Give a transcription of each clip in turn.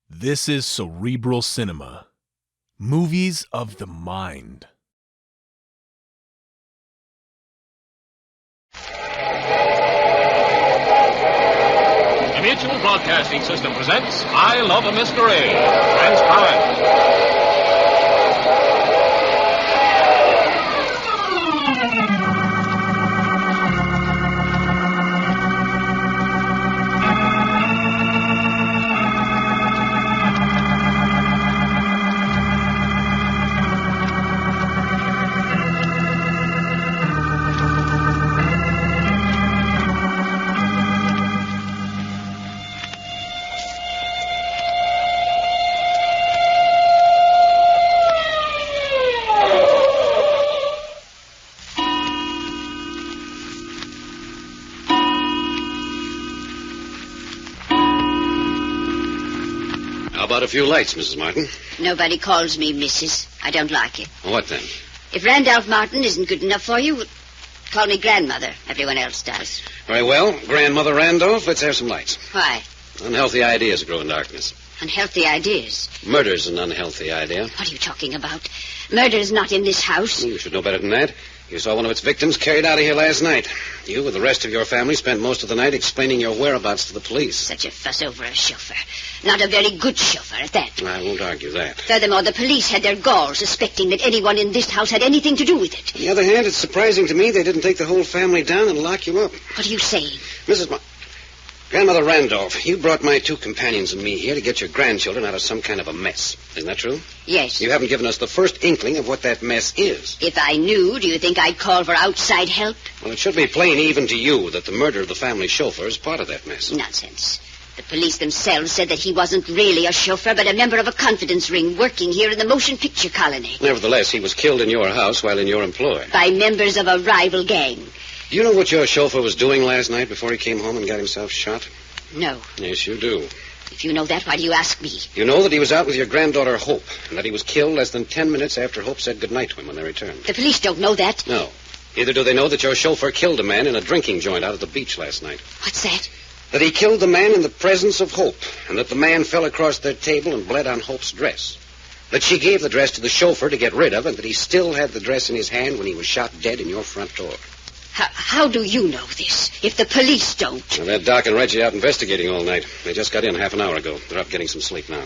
This is Cerebral Cinema. Movies of the mind. The Mutual Broadcasting System presents I Love a Mystery. Transcribed. How about a few lights, Mrs. Martin? Nobody calls me Mrs. I don't like it. What then? If Randolph Martin isn't good enough for you, call me grandmother. Everyone else does. Very well, Grandmother Randolph, let's have some lights. Why? Unhealthy ideas grow in darkness. Unhealthy ideas. Murder's an unhealthy idea. What are you talking about? Murder is not in this house. You should know better than that. You saw one of its victims carried out of here last night. You, with the rest of your family, spent most of the night explaining your whereabouts to the police. Such a fuss over a chauffeur. Not a very good chauffeur at that. I won't argue that. Furthermore, the police had their gall suspecting that anyone in this house had anything to do with it. On the other hand, it's surprising to me they didn't take the whole family down and lock you up. What are you saying? Grandmother Randolph, you brought my two companions and me here to get your grandchildren out of some kind of a mess. Isn't that true? Yes. You haven't given us the first inkling of what that mess is. If I knew, do you think I'd call for outside help? Well, it should be plain even to you that the murder of the family chauffeur is part of that mess. Nonsense. The police themselves said that he wasn't really a chauffeur, but a member of a confidence ring working here in the motion picture colony. Nevertheless, he was killed in your house while in your employ. By members of a rival gang. Do you know what your chauffeur was doing last night before he came home and got himself shot? No. Yes, you do. If you know that, why do you ask me? You know that he was out with your granddaughter, Hope, and that he was killed less than 10 minutes after Hope said goodnight to him when they returned. The police don't know that. No. Neither do they know that your chauffeur killed a man in a drinking joint out at the beach last night. What's that? That he killed the man in the presence of Hope, and that the man fell across their table and bled on Hope's dress. That she gave the dress to the chauffeur to get rid of, and that he still had the dress in his hand when he was shot dead in your front door. How do you know this, if the police don't? Well, that Doc and Reggie out investigating all night. They just got in half an hour ago. They're up getting some sleep now.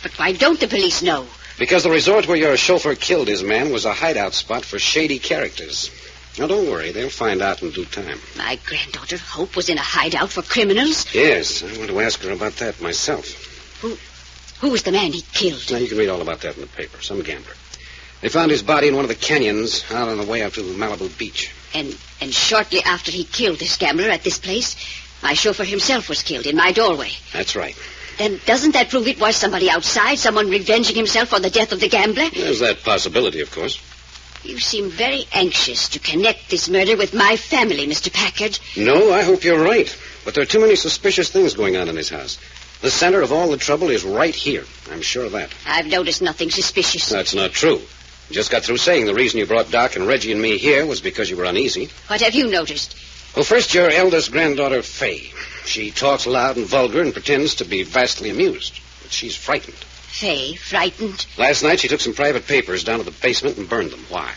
But why don't the police know? Because the resort where your chauffeur killed his man was a hideout spot for shady characters. Now, don't worry. They'll find out in due time. My granddaughter, Hope, was in a hideout for criminals? Yes, I want to ask her about that myself. Who was the man he killed? Now, you can read all about that in the paper. Some gambler. They found his body in one of the canyons out on the way up to Malibu Beach. And shortly after he killed this gambler at this place, my chauffeur himself was killed in my doorway. That's right. Then doesn't that prove it was somebody outside, someone revenging himself for the death of the gambler? There's that possibility, of course. You seem very anxious to connect this murder with my family, Mr. Packard. No, I hope you're right. But there are too many suspicious things going on in this house. The center of all the trouble is right here. I'm sure of that. I've noticed nothing suspicious. That's not true. You just got through saying the reason you brought Doc and Reggie and me here was because you were uneasy. What have you noticed? Well, first, your eldest granddaughter, Fay. She talks loud and vulgar and pretends to be vastly amused. But she's frightened. Fay, frightened? Last night, she took some private papers down to the basement and burned them. Why?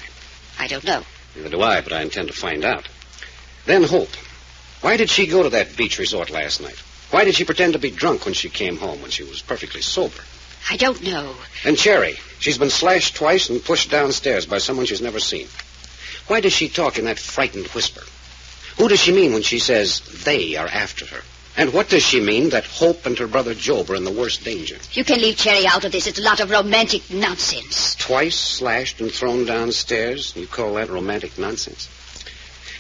I don't know. Neither do I, but I intend to find out. Then Hope. Why did she go to that beach resort last night? Why did she pretend to be drunk when she came home when she was perfectly sober? I don't know. And Cherry. She's been slashed twice and pushed downstairs by someone she's never seen. Why does she talk in that frightened whisper? Who does she mean when she says they are after her? And what does she mean that Hope and her brother Job are in the worst danger? You can leave Cherry out of this. It's a lot of romantic nonsense. Twice slashed and thrown downstairs? You call that romantic nonsense?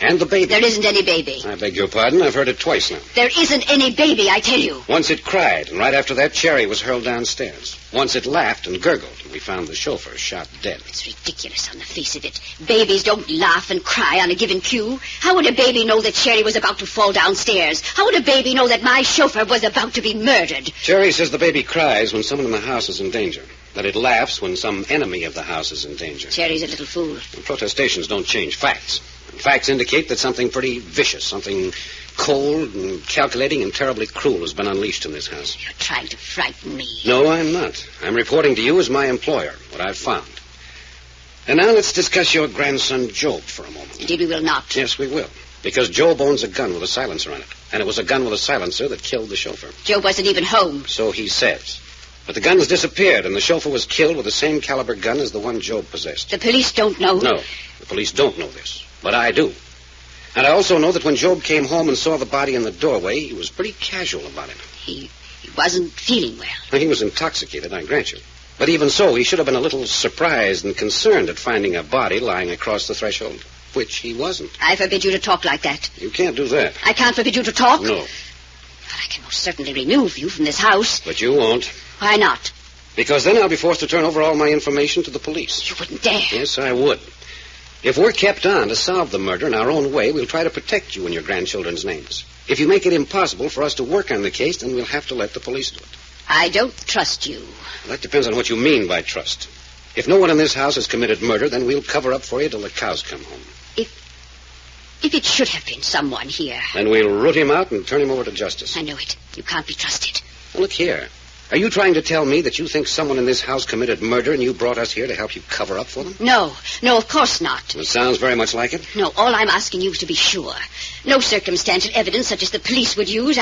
And the baby. There isn't any baby. I beg your pardon. I've heard it twice now. There isn't any baby, I tell you. Once it cried, and right after that, Cherry was hurled downstairs. Once it laughed and gurgled, and we found the chauffeur shot dead. It's ridiculous on the face of it. Babies don't laugh and cry on a given cue. How would a baby know that Cherry was about to fall downstairs? How would a baby know that my chauffeur was about to be murdered? Cherry says the baby cries when someone in the house is in danger. That it laughs when some enemy of the house is in danger. Cherry's a little fool. And protestations don't change facts. Facts indicate that something pretty vicious, something cold and calculating and terribly cruel has been unleashed in this house. You're trying to frighten me. No, I'm not. I'm reporting to you as my employer what I've found. And now let's discuss your grandson, Job, for a moment. Indeed, we will not. Yes, we will. Because Job owns a gun with a silencer on it. And it was a gun with a silencer that killed the chauffeur. Job wasn't even home. So he says. But the gun has disappeared, and the chauffeur was killed with the same caliber gun as the one Job possessed. The police don't know. No, the police don't know this. But I do. And I also know that when Job came home and saw the body in the doorway, he was pretty casual about it. He wasn't feeling well. Well, he was intoxicated, I grant you. But even so, he should have been a little surprised and concerned at finding a body lying across the threshold, which he wasn't. I forbid you to talk like that. You can't do that. I can't forbid you to talk? No. Well, I can most certainly remove you from this house. But you won't. Why not? Because then I'll be forced to turn over all my information to the police. You wouldn't dare. Yes, I would. If we're kept on to solve the murder in our own way, we'll try to protect you and your grandchildren's names. If you make it impossible for us to work on the case, then we'll have to let the police do it. I don't trust you. Well, that depends on what you mean by trust. If no one in this house has committed murder, then we'll cover up for you till the cows come home. If it should have been someone here. Then we'll root him out and turn him over to justice. I know it. You can't be trusted. Well, look here. Are you trying to tell me that you think someone in this house committed murder and you brought us here to help you cover up for them? No, of course not. It sounds very much like it. No, all I'm asking you is to be sure. No circumstantial evidence such as the police would use.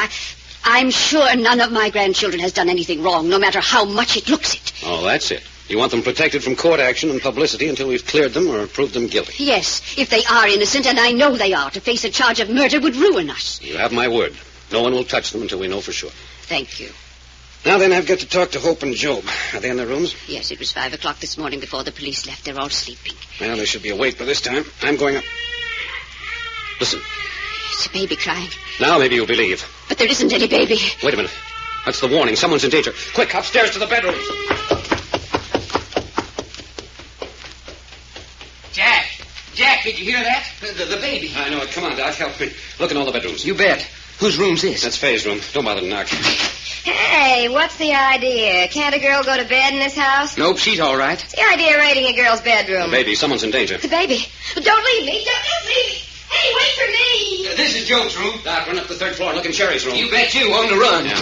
I'm sure none of my grandchildren has done anything wrong, no matter how much it looks it. Oh, that's it. You want them protected from court action and publicity until we've cleared them or proved them guilty. Yes, if they are innocent, and I know they are, to face a charge of murder would ruin us. You have my word. No one will touch them until we know for sure. Thank you. Now then, I've got to talk to Hope and Job. Are they in their rooms? Yes, it was 5 o'clock this morning before the police left. They're all sleeping. Well, they should be awake by this time. I'm going up. Listen. It's a baby crying. Now maybe you'll believe. But there isn't any baby. Wait a minute. That's the warning. Someone's in danger. Quick, upstairs to the bedrooms. Jack, did you hear that? The baby. I know it. Come on, Doc. Help me. Look in all the bedrooms. You bet. Whose room's this? That's Faye's room. Don't bother to knock. Hey, what's the idea? Can't a girl go to bed in this house? Nope, she's all right. What's the idea of raiding a girl's bedroom? The baby. Someone's in danger. The baby. Don't leave me. Don't leave me. Hey, wait for me. This is Job's room. Doc, run up the third floor and look in Sherry's room. You bet you. On the run. Yeah.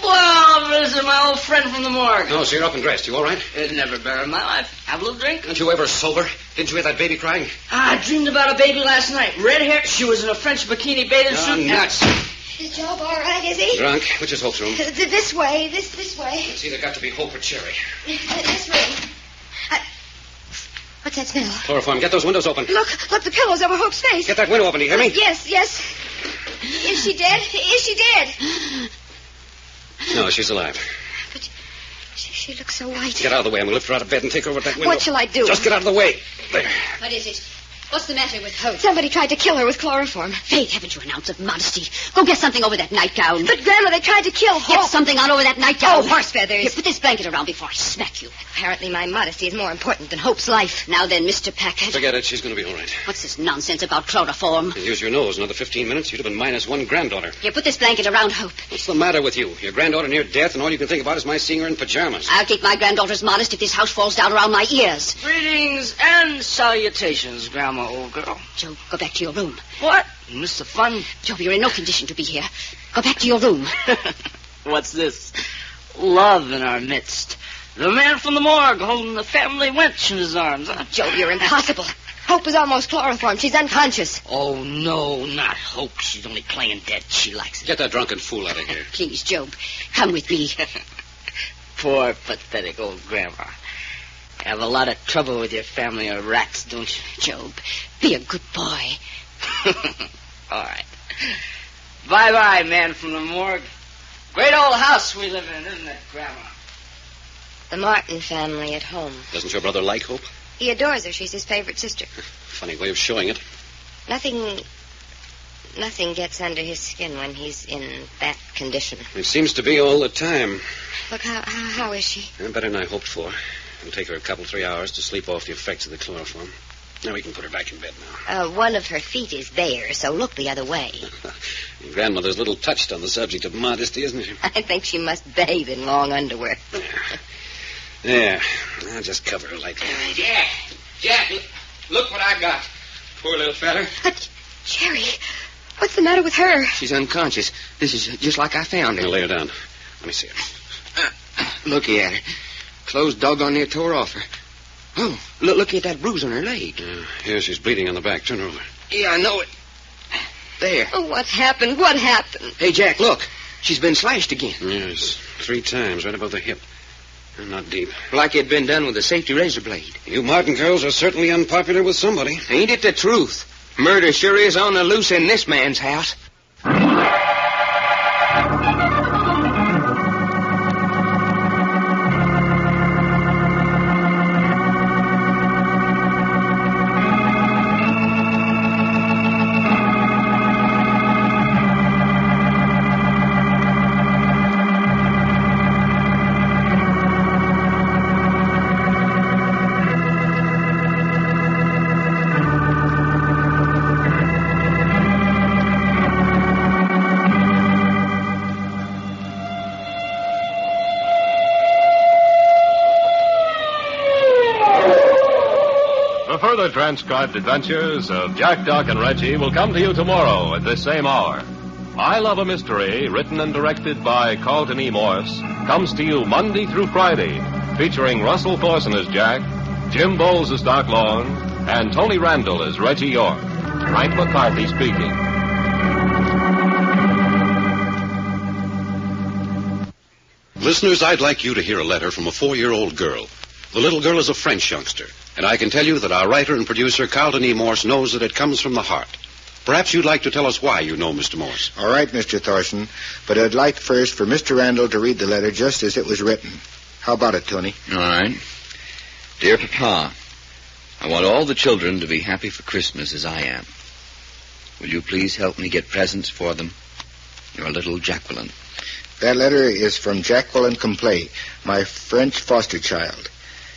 Well, this is my old friend from the morgue. No, so you're up and dressed. You all right? It's never better in my life. Have a little drink? Aren't you ever sober? Didn't you hear that baby crying? I dreamed about a baby last night. Red hair. She was in a French bikini bathing suit. Nuts. Is Job all right, is he? Drunk. Which is Hope's room? This way. This way. It's either got to be Hope or Cherry. This room. What's that smell? Chloroform. Get those windows open. Look, the pillows over Hope's face. Get that window open. Do you hear me? Yes. Is she dead? Is she dead? No, she's alive. But she looks so white. Get out of the way. I'm going to lift her out of bed and take her over that window. What shall I do? Just get out of the way. There. What is it? What's the matter with Hope? Somebody tried to kill her with chloroform. Faith, haven't you an ounce of modesty? Go get something over that nightgown. But, Grandma, they tried to kill Hope. Get something on over that nightgown. Oh, horse feathers. Here, put this blanket around before I smack you. Apparently my modesty is more important than Hope's life. Now then, Mr. Packard. Forget it. She's going to be all right. What's this nonsense about chloroform? Use your nose. Another 15 minutes, you'd have been minus one granddaughter. Here, put this blanket around Hope. What's the matter with you? Your granddaughter near death, and all you can think about is my seeing her in pajamas. I'll keep my granddaughter's modest if this house falls down around my ears. Greetings and salutations, Grandma, old girl. Joe, go back to your room. What? You missed the fun? Joe, you're in no condition to be here. Go back to your room. What's this? Love in our midst. The man from the morgue holding the family wench in his arms. Huh? Joe, you're impossible. Hope is almost chloroformed. She's unconscious. Oh, no, not Hope. She's only playing dead. She likes it. Get that drunken fool out of here. Please, Job, come with me. Poor, pathetic old grandma. Have a lot of trouble with your family of rats, don't you? Job, be a good boy. All right. Bye-bye, man from the morgue. Great old house we live in, isn't it, Grandma? The Martin family at home. Doesn't your brother like Hope? He adores her. She's his favorite sister. Funny way of showing it. Nothing gets under his skin when he's in that condition. It seems to be all the time. Look, how is she? Better than I hoped for. It'll take her a couple, 3 hours to sleep off the effects of the chloroform. Now we can put her back in bed now. One of her feet is bare, so look the other way. Your grandmother's a little touched on the subject of modesty, isn't she? I think she must bathe in long underwear. There. I'll just cover her like that. Jack, look what I got. Poor little feller. Cherry, What's the matter with her? She's unconscious. This is just like I found her. Now lay her down. Let me see her. Looky at her. Clothes doggone near tore off her. Oh, look at that bruise on her leg. Here, she's bleeding on the back. Turn her over. Yeah, I know it. There. Oh, what happened? What happened? Hey, Jack, look. She's been slashed again. Yes, 3 times, right above the hip. Not deep. Like it'd been done with a safety razor blade. You Martin girls are certainly unpopular with somebody. Ain't it the truth? Murder sure is on the loose in this man's house. The further transcribed adventures of Jack, Doc, and Reggie will come to you tomorrow at this same hour. I Love a Mystery, written and directed by Carlton E. Morse, comes to you Monday through Friday, featuring Russell Thorson as Jack, Jim Bowles as Doc Long, and Tony Randall as Reggie York. Frank McCarthy speaking. Listeners, I'd like you to hear a letter from a 4-year-old girl. The little girl is a French youngster, and I can tell you that our writer and producer, Carlton E. Morse, knows that it comes from the heart. Perhaps you'd like to tell us why you know Mr. Morse. All right, Mr. Thorson, but I'd like first for Mr. Randall to read the letter just as it was written. How about it, Tony? All right. Dear Papa, I want all the children to be happy for Christmas as I am. Will you please help me get presents for them? Your little Jacqueline. That letter is from Jacqueline Complay, my French foster child.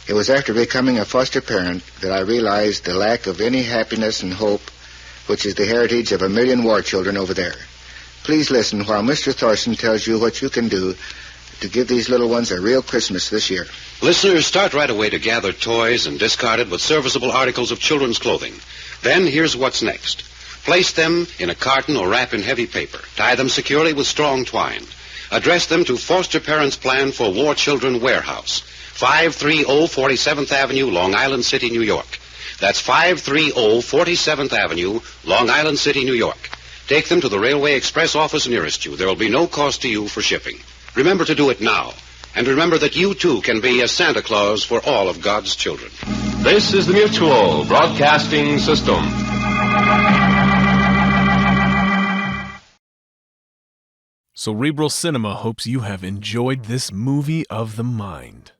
It was after becoming a foster parent that I realized the lack of any happiness and hope, which is the heritage of 1 million war children over there. Please listen while Mr. Thorson tells you what you can do to give these little ones a real Christmas this year. Listeners, start right away to gather toys and discard it with serviceable articles of children's clothing. Then here's what's next. Place them in a carton or wrap in heavy paper. Tie them securely with strong twine. Address them to Foster Parents Plan for War Children Warehouse, 530 47th Avenue, Long Island City, New York. That's 530 47th Avenue, Long Island City, New York. Take them to the Railway Express office nearest you. There will be no cost to you for shipping. Remember to do it now. And remember that you, too, can be a Santa Claus for all of God's children. This is the Mutual Broadcasting System. Cerebral Cinema hopes you have enjoyed this movie of the mind.